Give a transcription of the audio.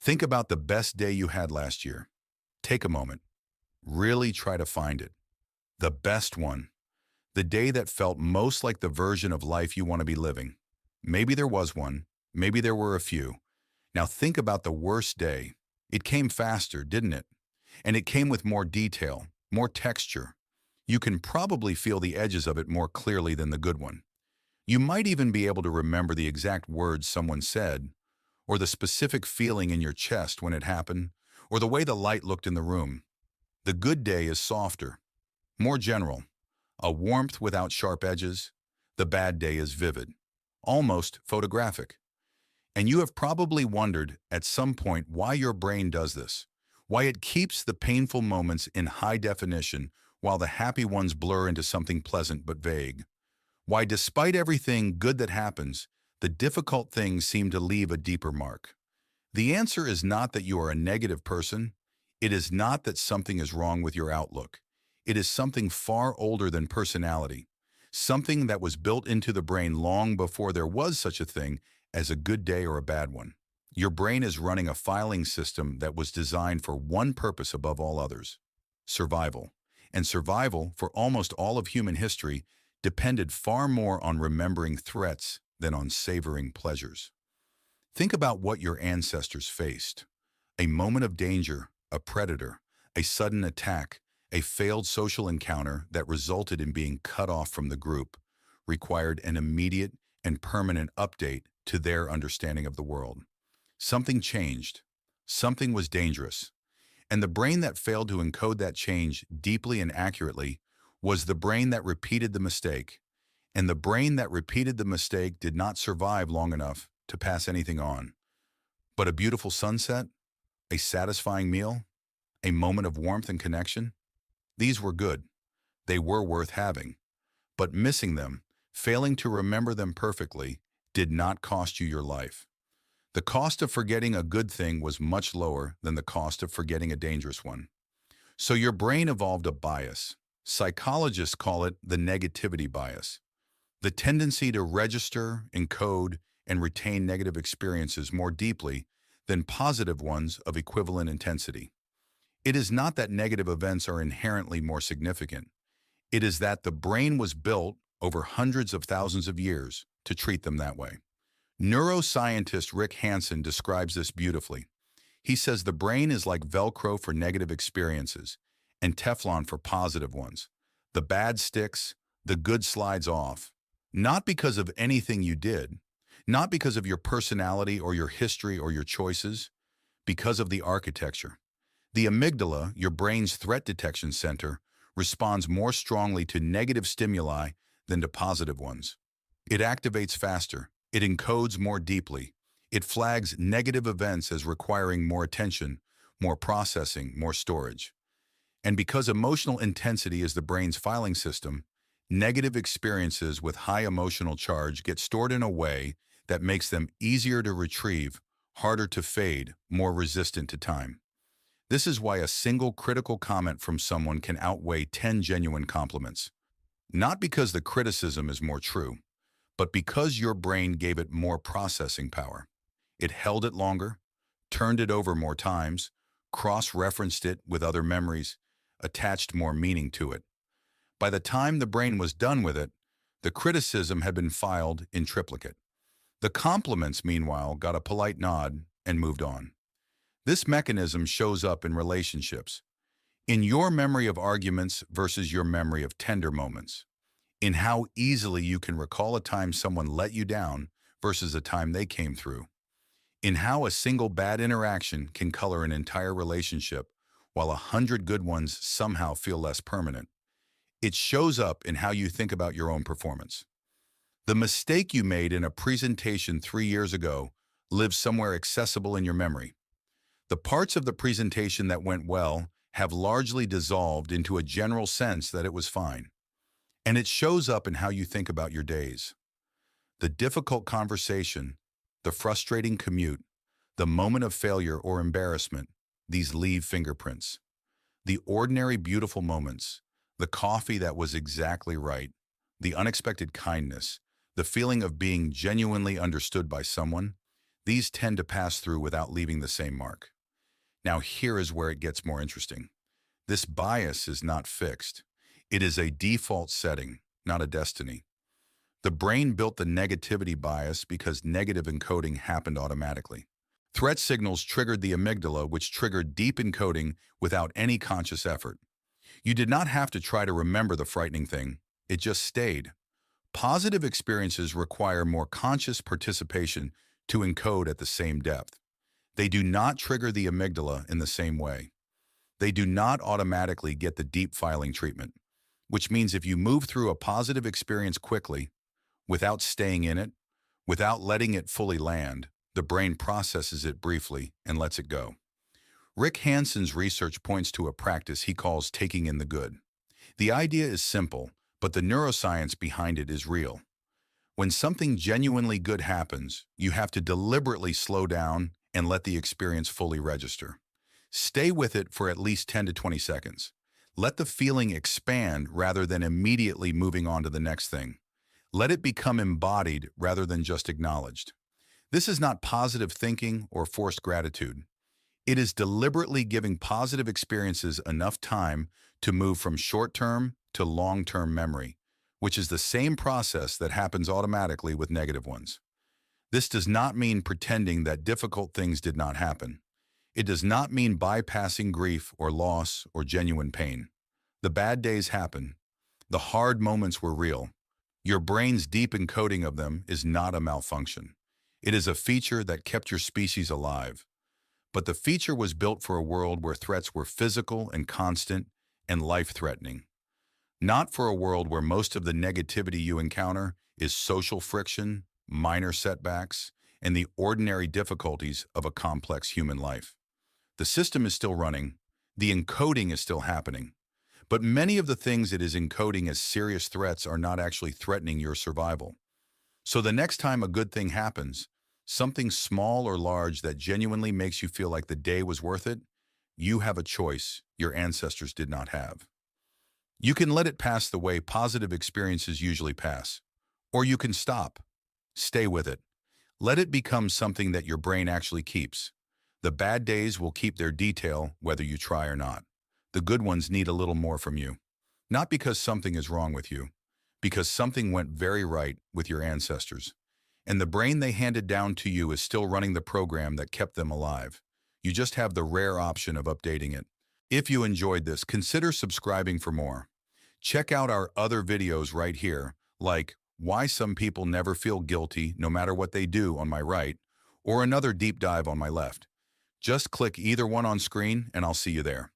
Think about the best day you had last year. Take a moment. Really try to find it. The best one. The day that felt most like the version of life you want to be living. Maybe there was one. Maybe there were a few. Now think about the worst day. It came faster, didn't it? And it came with more detail, more texture. You can probably feel the edges of it more clearly than the good one. You might even be able to remember the exact words someone said, or the specific feeling in your chest when it happened, or the way the light looked in the room. The good day is softer, more general, a warmth without sharp edges. The bad day is vivid, almost photographic. And you have probably wondered at some point why your brain does this, why it keeps the painful moments in high definition while the happy ones blur into something pleasant but vague. Why, despite everything good that happens, the difficult things seem to leave a deeper mark. The answer is not that you are a negative person. It is not that something is wrong with your outlook. It is something far older than personality, something that was built into the brain long before there was such a thing as a good day or a bad one. Your brain is running a filing system that was designed for one purpose above all others: survival. And survival, for almost all of human history, depended far more on remembering threats than on savoring pleasures. Think about what your ancestors faced. A moment of danger, a predator, a sudden attack, a failed social encounter that resulted in being cut off from the group, required an immediate and permanent update to their understanding of the world. Something changed. Something was dangerous. And the brain that failed to encode that change deeply and accurately was the brain that repeated the mistake. And the brain that repeated the mistake did not survive long enough to pass anything on. But a beautiful sunset, a satisfying meal, a moment of warmth and connection, these were good. They were worth having. But missing them, failing to remember them perfectly, did not cost you your life. The cost of forgetting a good thing was much lower than the cost of forgetting a dangerous one. So your brain evolved a bias. Psychologists call it the negativity bias, the tendency to register, encode, and retain negative experiences more deeply than positive ones of equivalent intensity. It is not that negative events are inherently more significant. It is that the brain was built over hundreds of thousands of years to treat them that way. Neuroscientist Rick Hanson describes this beautifully. He says the brain is like Velcro for negative experiences and Teflon for positive ones. The bad sticks, the good slides off. Not because of anything you did, not because of your personality or your history or your choices, because of the architecture. The amygdala, your brain's threat detection center, responds more strongly to negative stimuli than to positive ones. It activates faster. It encodes more deeply. It flags negative events as requiring more attention, more processing, more storage. And because emotional intensity is the brain's filing system, negative experiences with high emotional charge get stored in a way that makes them easier to retrieve, harder to fade, more resistant to time. This is why a single critical comment from someone can outweigh 10 genuine compliments. Not because the criticism is more true, but because your brain gave it more processing power. It held it longer, turned it over more times, cross-referenced it with other memories, attached more meaning to it. By the time the brain was done with it, the criticism had been filed in triplicate. The compliments, meanwhile, got a polite nod and moved on. This mechanism shows up in relationships, in your memory of arguments versus your memory of tender moments, in how easily you can recall a time someone let you down versus a time they came through, in how a single bad interaction can color an entire relationship while 100 good ones somehow feel less permanent. It shows up in how you think about your own performance. The mistake you made in a presentation 3 years ago lives somewhere accessible in your memory. The parts of the presentation that went well have largely dissolved into a general sense that it was fine. And it shows up in how you think about your days. The difficult conversation, the frustrating commute, the moment of failure or embarrassment, these leave fingerprints. The ordinary beautiful moments, the coffee that was exactly right, the unexpected kindness, the feeling of being genuinely understood by someone, These tend to pass through without leaving the same mark. Now here is where it gets more interesting. This bias is not fixed. It is a default setting, not a destiny. The brain built the negativity bias because negative encoding happened automatically. Threat signals triggered the amygdala, which triggered deep encoding without any conscious effort. You did not have to try to remember the frightening thing. It just stayed. Positive experiences require more conscious participation to encode at the same depth. They do not trigger the amygdala in the same way. They do not automatically get the deep filing treatment, which means if you move through a positive experience quickly, without staying in it, without letting it fully land, the brain processes it briefly and lets it go. Rick Hanson's research points to a practice he calls taking in the good. The idea is simple, but the neuroscience behind it is real. When something genuinely good happens, you have to deliberately slow down and let the experience fully register. Stay with it for at least 10 to 20 seconds. Let the feeling expand rather than immediately moving on to the next thing. Let it become embodied rather than just acknowledged. This is not positive thinking or forced gratitude. It is deliberately giving positive experiences enough time to move from short-term to long-term memory, which is the same process that happens automatically with negative ones. This does not mean pretending that difficult things did not happen. It does not mean bypassing grief or loss or genuine pain. The bad days happen. The hard moments were real. Your brain's deep encoding of them is not a malfunction. It is a feature that kept your species alive. But the feature was built for a world where threats were physical and constant and life-threatening. Not for a world where most of the negativity you encounter is social friction, minor setbacks, and the ordinary difficulties of a complex human life. The system is still running, the encoding is still happening, but many of the things it is encoding as serious threats are not actually threatening your survival. So the next time a good thing happens, something small or large that genuinely makes you feel like the day was worth it, you have a choice your ancestors did not have. You can let it pass the way positive experiences usually pass, or you can stop. Stay with it. Let it become something that your brain actually keeps. The bad days will keep their detail whether you try or not. The good ones need a little more from you. Not because something is wrong with you, because something went very right with your ancestors. And the brain they handed down to you is still running the program that kept them alive. You just have the rare option of updating it. If you enjoyed this, consider subscribing for more. Check out our other videos right here, like Why Some People Never Feel Guilty No Matter What They Do on my right, or another deep dive on my left. Just click either one on screen and I'll see you there.